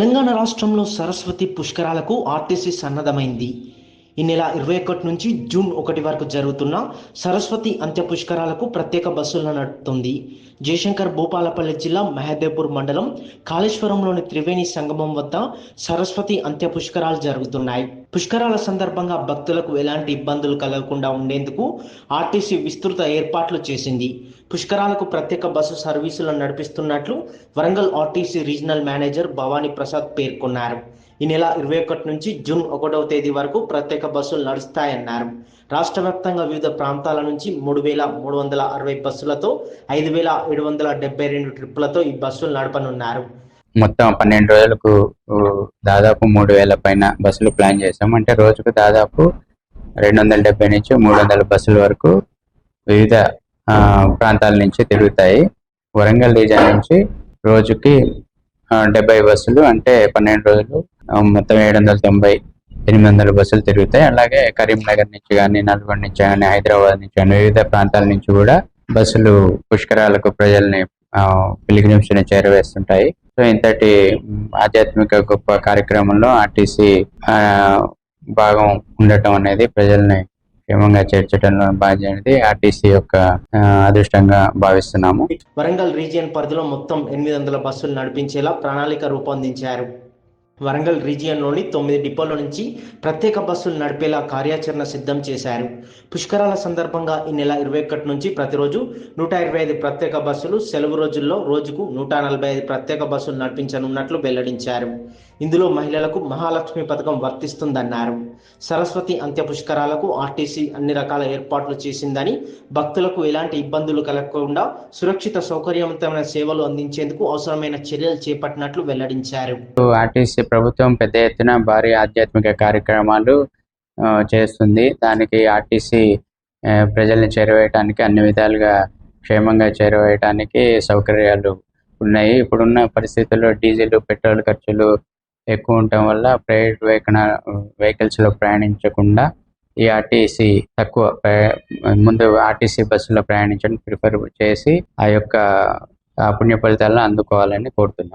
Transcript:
తెలంగాణ రాష్ట్రంలో సరస్వతి పుష్కరాలకు ఆర్టీసీ సన్నద్ధమైంది. ఈ నెల 21 నుంచి జూన్ 1 వరకు జరుగుతున్న సరస్వతి అంత్య పుష్కరాలకు ప్రత్యేక బస్సులను నడుపుతుంది. జయశంకర్ భూపాలపల్లి జిల్లా మహదేవ్పూర్ మండలం కాళేశ్వరంలోని త్రివేణి సంగమం వద్ద సరస్వతి అంత్య పుష్కరాలు జరుగుతున్నాయి. పుష్కరాల సందర్భంగా భక్తులకు ఎలాంటి ఇబ్బందులు కలగకుండా ఉండేందుకు ఆర్టీసీ విస్తృత ఏర్పాట్లు చేసింది. పుష్కరాలకు ప్రత్యేక బస్సు సర్వీసులను నడిపిస్తున్నట్లు Warangal RTC regional manager Bhavani Prasad పేర్కొన్నారు. ఈ నెల 21 నుంచి జూన్ 1వ తేదీ వరకు ప్రత్యేక బస్సులు నడుస్తాయన్నారు. రాష్ట్ర వ్యాప్తంగా వివిధ ప్రాంతాల నుంచి 3,360 బస్సులతో 5,772 ట్రిప్పులతో ఈ బస్సులు నడపనున్నారు. మొత్తం 12 రోజులకు దాదాపు 3,000 పైన బస్సులు ప్లాన్ చేసాం. అంటే రోజుకు దాదాపు 270 నుంచి 300 బస్సుల వరకు వివిధ ప్రాంతాల నుంచి తిరుగుతాయి. వరంగల్ రీజన్ నుంచి రోజుకి 70 బస్సులు, అంటే 12 రోజులు మొత్తం 790-800 బస్సులు తిరుగుతాయి. అలాగే కరీంనగర్ నుంచి కానీ, నల్గొండ నుంచి కానీ, హైదరాబాద్ నుంచి కానీ వివిధ ప్రాంతాల నుంచి కూడా బస్సులు పుష్కరాలకు ప్రజల్ని పిలిగ్రిమ్స్ ని చేరవేస్తుంటాయి. సో ఇంతటి ఆధ్యాత్మిక గొప్ప కార్యక్రమంలో ఆర్టీసీ భాగం ఉండటం అనేది ప్రజల్ని క్షేమంగా చేర్చడంలో బాధ్యత ఆర్టీసీ యొక్క అదృష్టంగా భావిస్తున్నాము. వరంగల్ రీజియన్ పరిధిలో మొత్తం 800 బస్సులు నడిపించేలా ప్రణాళిక రూపొందించారు. వరంగల్ రీజియన్లోని 9 డిపోల నుంచి ప్రత్యేక బస్సులు నడిపేలా కార్యాచరణ సిద్ధం చేశారు. పుష్కరాల సందర్భంగా ఈ నెల 21 నుంచి ప్రతిరోజు 125 ప్రత్యేక బస్సులు, సెలవు రోజుల్లో రోజుకు 145 ప్రత్యేక బస్సులు నడిపించనున్నట్లు వెల్లడించారు. ఇందులో మహిళలకు మహాలక్ష్మి పథకం వర్తిస్తుందన్నారు. సరస్వతి అంత్య పుష్కరాలకు ఆర్టీసీ అన్ని రకాల ఏర్పాట్లు చేసిందని, భక్తులకు ఎలాంటి ఇబ్బందులు కలగకుండా సురక్షిత సౌకర్యవంతమైన సేవలు అందించేందుకు అవసరమైన చర్యలు చేపట్టినట్లు వెల్లడించారు. ఆర్టీసీ ప్రభుత్వం పెద్ద ఎత్తున భారీ ఆధ్యాత్మిక కార్యక్రమాలు చేస్తుంది. దానికి ఆర్టీసీ ప్రజల్ని చేరవేయటానికి అన్ని విధాలుగా క్షేమంగా చేరవేయటానికి సౌకర్యాలు ఉన్నాయి. ఇప్పుడున్న పరిస్థితుల్లో డీజిల్, పెట్రోల్ ఖర్చులు ఎక్కువ ఉండటం వల్ల ప్రైవేట్ వెహికల్స్లో ప్రయాణించకుండా ఈ ఆర్టీసీ ముందు ఆర్టీసీ బస్సులో ప్రయాణించడం ప్రిఫర్ చేసి ఆ యొక్క పుణ్య ఫలితాలను అందుకోవాలని కోరుతున్నాం.